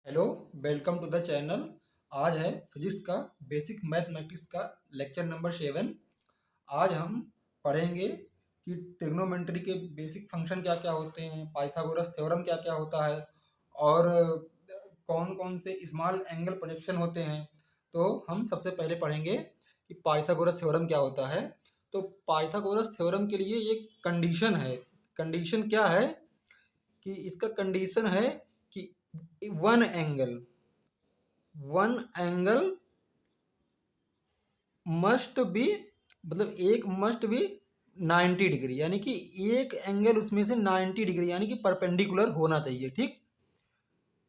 Hello, welcome to the channel. आज है physics का बेसिक मैथमेटिक्स का लेक्चर नंबर 7। आज हम पढ़ेंगे कि ट्रिग्नोमेट्री के बेसिक फंक्शन क्या क्या होते हैं, पाइथागोरस थ्योरम क्या क्या होता है और कौन कौन से स्मॉल एंगल प्रोजेक्शन होते हैं। तो हम सबसे पहले पढ़ेंगे कि पाइथागोरस थ्योरम क्या होता है। तो पाइथागोरस थ्योरम के लिए एक कंडीशन है। कंडीशन क्या है कि इसका कंडीशन है कि one angle one angle must be, मतलब एक मस्ट बी 90 डिग्री, यानी कि एक एंगल उसमें से 90 डिग्री यानी कि परपेंडिकुलर होना चाहिए। ठीक,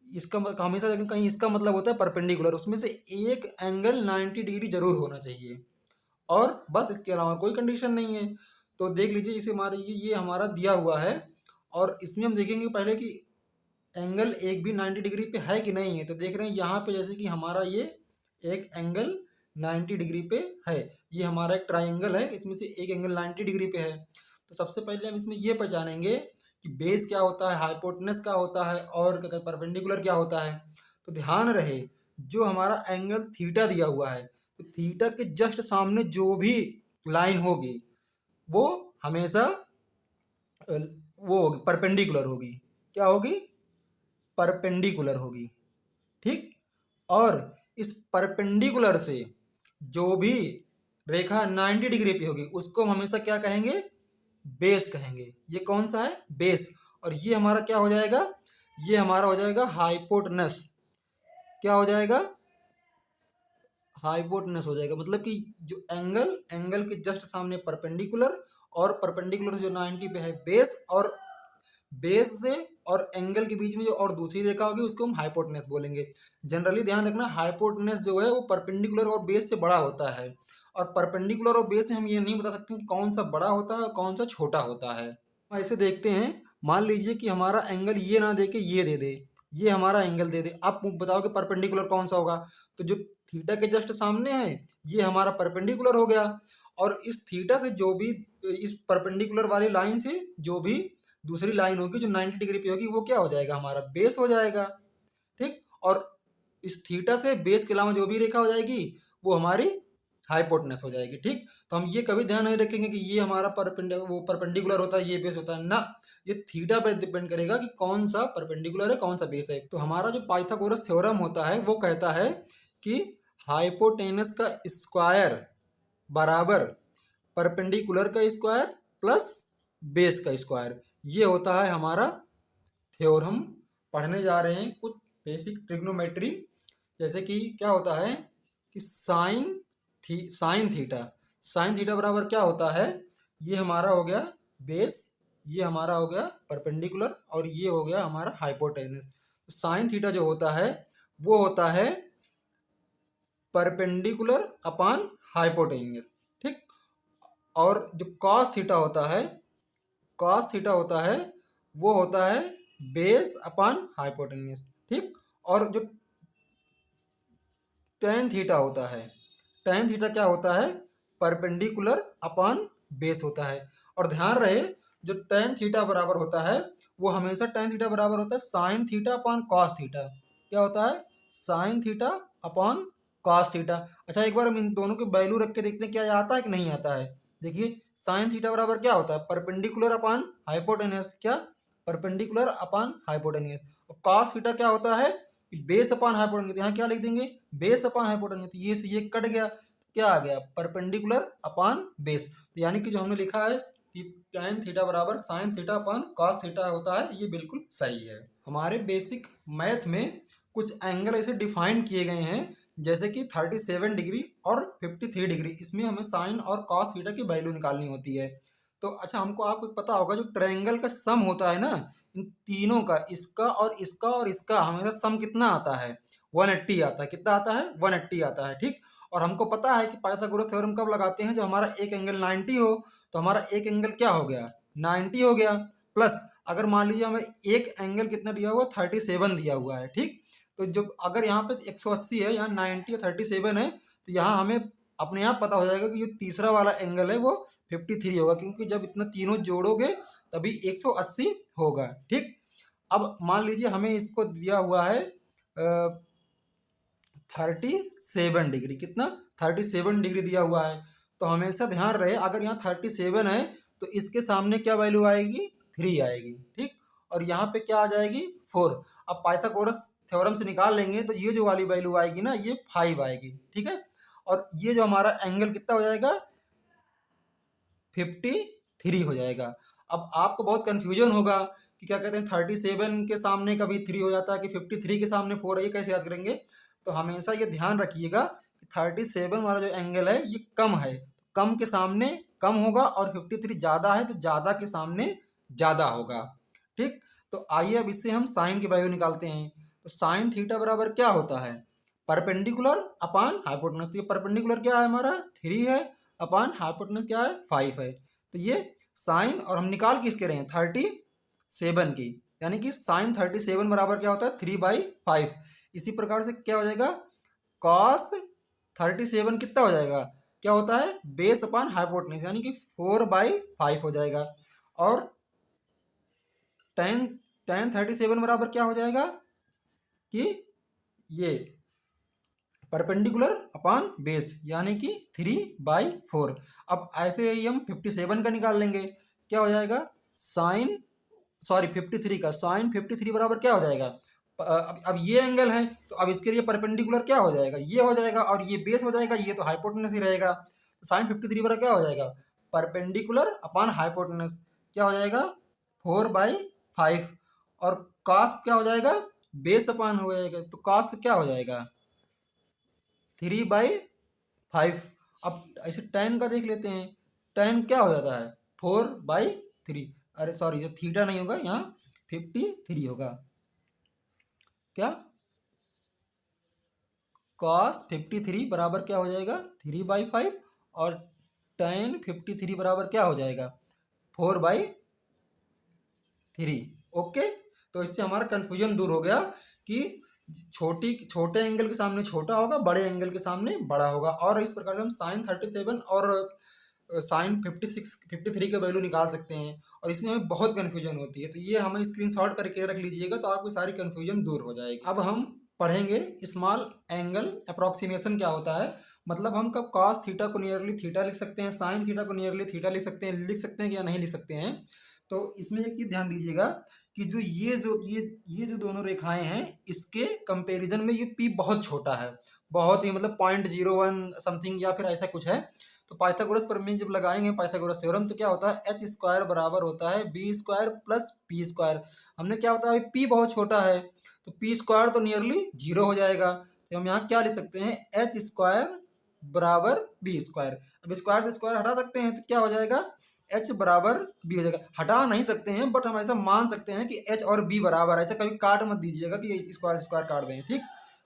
इसका हमेशा लेकिन कहीं इसका मतलब होता है परपेंडिकुलर, उसमें से एक एंगल 90 डिग्री जरूर होना चाहिए और बस, इसके अलावा कोई कंडीशन नहीं है। तो देख लीजिए, इसे हमारे ये हमारा दिया हुआ है और इसमें हम देखेंगे पहले कि एंगल एक भी 90 डिग्री पे है कि नहीं है। तो देख रहे हैं यहाँ पे जैसे कि हमारा ये एक एंगल 90 डिग्री पे है। ये हमारा एक ट्राइंगल है, इसमें से एक एंगल 90 डिग्री पे है। तो सबसे पहले हम इसमें ये पहचानेंगे कि बेस क्या होता है, हाइपोटेनस क्या होता है और क्या परपेंडिकुलर क्या होता है। तो ध्यान रहे, जो हमारा एंगल थीटा दिया हुआ है, तो थीटा के जस्ट सामने जो भी लाइन होगी वो हमेशा वो होगी, परपेंडिकुलर होगी। क्या होगी? परपेंडिकुलर होगी। ठीक, और इस परपेंडिकुलर से जो भी रेखा 90 डिग्री पे होगी उसको हम हमेशा क्या कहेंगे? बेस कहेंगे। ये कौन सा है? बेस। और ये हमारा क्या हो जाएगा? ये हमारा हो जाएगा हाइपोटेनस। क्या हो जाएगा? हाइपोटेनस हो जाएगा। मतलब कि जो एंगल एंगल के जस्ट सामने परपेंडिकुलर, और परपेंडिकुलर जो 90 पे है बेस, और बेस से और एंगल के बीच में जो और दूसरी रेखा होगी उसको हम हाइपोटेनस बोलेंगे। जनरली ध्यान रखना, हाइपोटेनस जो है वो परपेंडिकुलर और बेस से बड़ा होता है, और परपेंडिकुलर और बेस में हम ये नहीं बता सकते कि कौन सा बड़ा होता है और कौन सा छोटा होता है। ऐसे देखते हैं, मान लीजिए कि हमारा एंगल ये ना दे के ये दे दे, ये हमारा एंगल दे दे। आप बताओ कि परपेंडिकुलर कौन सा होगा? तो जो थीटा के जस्ट सामने है ये हमारा परपेंडिकुलर हो गया, और इस थीटा से जो भी, इस परपेंडिकुलर वाली लाइन से जो भी दूसरी लाइन होगी जो 90 डिग्री पे होगी वो क्या हो जाएगा? हमारा बेस हो जाएगा। ठीक, और इस थीटा से बेस के अलावा जो भी रेखा हो जाएगी वो हमारी हाइपोटेनस हो जाएगी। ठीक, तो हम ये कभी ध्यान नहीं रखेंगे कि ये हमारा परपेंडिकुलर होता है, ये बेस होता है ना। ये थीटा पर डिपेंड करेगा कि कौन सा परपेंडिकुलर है कौन सा बेस है। तो हमारा जो पाइथागोरस थ्योरम होता है वो कहता है कि हाइपोटेनस का स्क्वायर बराबर परपेंडिकुलर का स्क्वायर प्लस बेस का स्क्वायर। ये होता है हमारा थ्योरम। पढ़ने जा रहे हैं कुछ बेसिक ट्रिग्नोमेट्री, जैसे कि क्या होता है कि साइन थीटा बराबर क्या होता है? ये हमारा हो गया बेस, ये हमारा हो गया परपेंडिकुलर, और ये हो गया हमारा हाइपोटेनस। तो साइन थीटा जो होता है वो होता है परपेंडिकुलर अपॉन हाइपोटेन्यूस। ठीक, और जो कॉस थीटा होता है, कॉस थीटा होता है वो होता है बेस अपॉन हाइपोटेन्यूस। ठीक, और जो टेन थीटा होता है, टेन थीटा क्या होता है? परपेंडिकुलर अपॉन बेस होता है। और ध्यान रहे, जो टेन थीटा बराबर होता है वो हमेशा टेन थीटा बराबर होता है sign theta upon cos theta. क्या होता है? Sign theta upon cos theta. अच्छा, एक बार हम इन दोनों के वैल्यू रख के देखते हैं क्या आता है कि नहीं आता है। देखिए, साइन थीटा बराबर क्या होता है? Perpendicular upon hypotenuse. क्या? Perpendicular upon hypotenuse. और कॉस थीटा क्या होता है? Base upon hypotenuse. यहाँ क्या लिख देंगे? Base upon hypotenuse. तो ये से ये कट गया, क्या आ गया? Perpendicular upon base. तो यानी कि जो हमने लिखा है कि tan थीटा बराबर sine theta upon cos theta होता है, ये बिल्कुल सही है। हमारे बेसिक मैथ में कुछ एंगल ऐसे डिफाइन किए गए हैं, जैसे कि 37 डिग्री और 53 डिग्री। इसमें हमें साइन और कॉस थीटा की वैल्यू निकालनी होती है। तो अच्छा, हमको आपको पता होगा जो ट्रायंगल का सम होता है ना, इन तीनों का, इसका और इसका और इसका, हमेशा सम कितना आता है? 180 आता है। कितना आता है? 180 आता है। ठीक, और हमको पता है कि पाइथागोरस थ्योरम कब लगाते हैं? जब हमारा एक एंगल 90 हो। तो हमारा एक एंगल क्या हो गया? 90 हो गया। प्लस अगर मान लीजिए हमें एक एंगल कितना दिया हुआ? 37 दिया हुआ है। ठीक, तो जो अगर यहाँ पे 180 है, यहाँ 90 या 37 है, तो यहाँ हमें अपने आप पता हो जाएगा कि जो तीसरा वाला एंगल है वो 53 होगा, क्योंकि जब इतना तीनों जोड़ोगे तभी 180 होगा। ठीक, अब मान लीजिए हमें इसको दिया हुआ है 37 डिग्री, कितना 37 डिग्री दिया हुआ है। तो हमेशा ध्यान रहे अगर यहाँ 37 है तो इसके सामने क्या वैल्यू आएगी, 3 आएगी, ठीक। और यहाँ पे क्या आ जाएगी, 4। अब पाइथागोरस थ्योरम से निकाल लेंगे तो ये जो वाली वैल्यू आएगी ना, ये 5 आएगी, ठीक है। और ये जो हमारा एंगल कितना हो जाएगा, 53 हो जाएगा। अब आपको बहुत कंफ्यूजन होगा कि क्या कहते हैं 37 के सामने कभी 3 हो जाता है कि 53 के सामने 4 है, ये कैसे याद करेंगे। तो हमेशा ये ध्यान रखिएगा कि 37 वाला जो एंगल है ये कम है, कम के सामने कम होगा, और 53 ज़्यादा है तो ज़्यादा के सामने ज़्यादा होगा, ठीक। तो आइए अब इससे हम साइन की वैल्यू निकालते हैं। तो साइन थीटा बराबर क्या होता है, परपेंडिकुलर अपान हाइपोटेनस। तो ये परपेंडिकुलर क्या है हमारा, 3 है, अपान हाइपोटेनस क्या है, 5 है। तो ये साइन, और हम निकाल किसके रहे हैं, 37 की, यानी कि साइन 37 बराबर क्या होता है, 3/5। इसी प्रकार से क्या हो जाएगा, कॉस 37 कितना हो जाएगा, क्या होता है, बेस अपान हाइपोटेनस, यानी कि 4/5 हो जाएगा। और टेन 37 बराबर क्या हो जाएगा कि ये परपेंडिकुलर अपान बेस, यानी कि 3/4। अब ऐसे ही हम 57 का निकाल लेंगे, क्या हो जाएगा, साइन 53 का, साइन 53 बराबर क्या हो जाएगा, अब ये एंगल है तो अब इसके लिए परपेंडिकुलर क्या हो जाएगा, ये हो जाएगा, और ये बेस हो जाएगा, ये तो हाइपोटेनस ही रहेगा। तो साइन 53 बराबर क्या हो जाएगा, परपेंडिकुलर अपान हाइपोटेनस, क्या हो जाएगा, 4/5। और कॉस क्या हो जाएगा, बेस अपान हो जाएगा, तो कॉस क्या हो जाएगा, 3/5। अब ऐसे टेन का देख लेते हैं, टेन क्या हो जाता है, 4/3। अरे सॉरी, जो थीटा नहीं होगा यहाँ 53 होगा, क्या, कॉस 53 बराबर क्या हो जाएगा, 3/5। और टेन 53 बराबर क्या हो जाएगा, 4/3। ओके, तो इससे हमारा कन्फ्यूजन दूर हो गया कि छोटे एंगल के सामने छोटा होगा, बड़े एंगल के सामने बड़ा होगा। और इस प्रकार से हम साइन 37 और साइन 53 का वैल्यू निकाल सकते हैं, और इसमें हमें बहुत कन्फ्यूजन होती है। तो ये हमें स्क्रीनशॉट करके रख लीजिएगा, तो आपकी सारी कन्फ्यूजन दूर हो जाएगी। अब हम पढ़ेंगे स्मॉल एंगल अप्रोक्सीमेशन क्या होता है। मतलब हम कब कॉस थीटा को नियरली थीटा लिख सकते हैं, साइन थीटा को नियरली थीटा लिख सकते हैं कि या नहीं लिख सकते हैं। तो इसमें एक चीज ध्यान दीजिएगा कि ये जो दोनों रेखाएं हैं, इसके कंपैरिजन में ये पी बहुत छोटा है, बहुत ही, मतलब 0.01 समथिंग या फिर ऐसा कुछ है। तो पाइथागोरस प्रमेय जब लगाएंगे, पाइथागोरस थ्योरम, तो क्या होता है, एच स्क्वायर बराबर होता है B square plus P square. हमने क्या होता है, पी बहुत छोटा है तो पी स्क्वायर तो नियरली 0 हो जाएगा। तो हम यहाँ क्या लिख सकते हैं, एच स्क्वायर बराबर बी स्क्वायर। अब स्क्वायर से स्क्वायर हटा सकते हैं तो क्या हो जाएगा, एच बराबर बी हो जाएगा। हटा नहीं सकते हैं, बट हम ऐसा मान सकते हैं कि एच और बी बराबर, ऐसा कभी काट मत दीजिएगा कि स्क्वायर स्क्वायर काट दें, ठीक।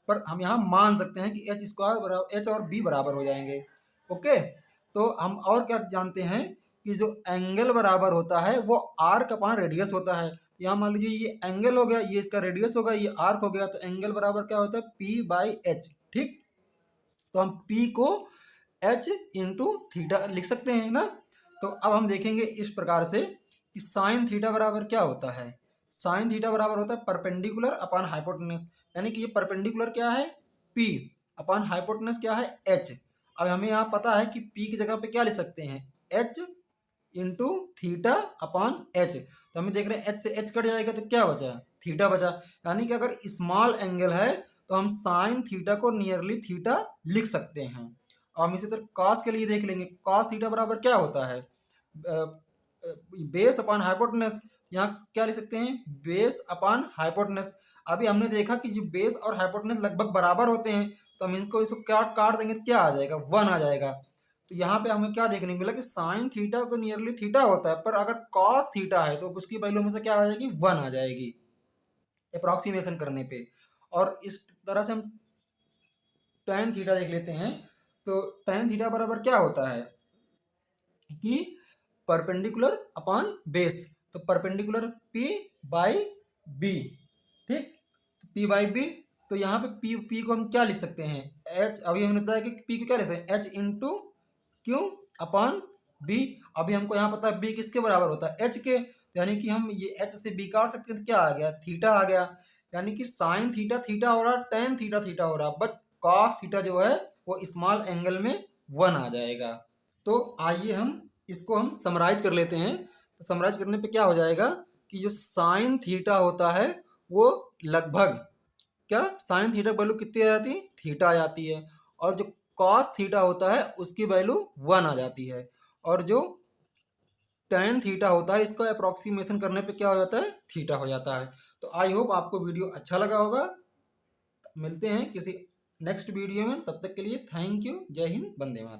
पर हम यहाँ मान सकते हैं कि एच स्क्वायर बराबर एच और बी बराबर हो जाएंगे। ओके, तो हम और क्या जानते हैं कि जो एंगल बराबर होता है वो आर्क अपान रेडियस होता है। यहाँ मान लीजिए ये एंगल हो गया, ये इसका रेडियस होगा, ये आर्क हो गया, तो एंगल बराबर क्या होता है, P/H, ठीक। तो हम P को H इंटू थीटा लिख सकते हैं ना। तो अब हम देखेंगे इस प्रकार से कि साइन थीटा बराबर क्या होता है। साइन थीटा बराबर होता है परपेंडिकुलर अपान हाइपोटेनस, यानी कि ये परपेंडिकुलर क्या है, P, अपान हाइपोटेनस क्या है, H। अब हमें यहाँ पता है कि P की जगह पे क्या लिख सकते हैं, H into theta upon H। तो हमें देख रहे हैं H से H कट जाएगा तो क्या बचा, थीटा बचा। यानी कि अगर स्मॉल एंगल है तो हम साइन थीटा को नियरली थीटा लिख सकते हैं। और हम इसी तरह कॉस के लिए देख लेंगे, कॉस थीटा बराबर क्या होता है, बेस अपान हाइपोटेनस। यहाँ क्या लिख सकते हैं, बेस अपान हाइपोटेनस। अभी हमने देखा कि जो बेस और हाइपोटेनस लगभग बराबर होते हैं, तो हम इसको क्या काट देंगे तो क्या आ जाएगा, 1 आ जाएगा। तो यहाँ पे हमें क्या देखने को मिला कि साइन थीटा तो नियरली थीटा होता है, पर अगर कॉस थीटा है तो उसकी वैल्यू में से क्या आ जाएगी, 1 आ जाएगी अप्रोक्सीमेशन करने पे। और इस तरह से हम tan थीटा देख लेते हैं। तो tan थीटा बराबर क्या होता है कि परपेंडिकुलर अपॉन बेस, तो परपेंडिकुलर P/B, ठीक, P/B। तो यहाँ पे P को हम क्या लिख सकते हैं, H। अभी हमने बताया कि P को क्या लिख सकते हैं, H into Q upon B। अभी हमको यहाँ पता है B किसके बराबर होता है, H के, यानी कि हम ये H से B काट सकते हैं तो क्या आ गया, थीटा आ गया। यानी कि साइन थीटा थीटा हो रहा, टेन थीटा थीटा हो रहा, बट कॉस थीटा जो है वो स्मॉल एंगल में 1 आ जाएगा। तो आइए हम इसको हम समराइज कर लेते हैं। तो समराइज करने पे क्या हो जाएगा कि जो साइन थीटा होता है वो लगभग क्या साइन थीटा वैल्यू कितनी आ जाती है, थीटा आ जाती है, और जो कॉस थीटा होता है उसकी वैल्यू 1 आ जाती है, और जो टेन थीटा होता है इसको अप्रोक्सीमेशन करने पे क्या हो जाता है, थीटा हो जाता है। तो आई होप आपको वीडियो अच्छा लगा होगा। मिलते हैं किसी नेक्स्ट वीडियो में, तब तक के लिए थैंक यू। जय हिंद, वंदे मातरम।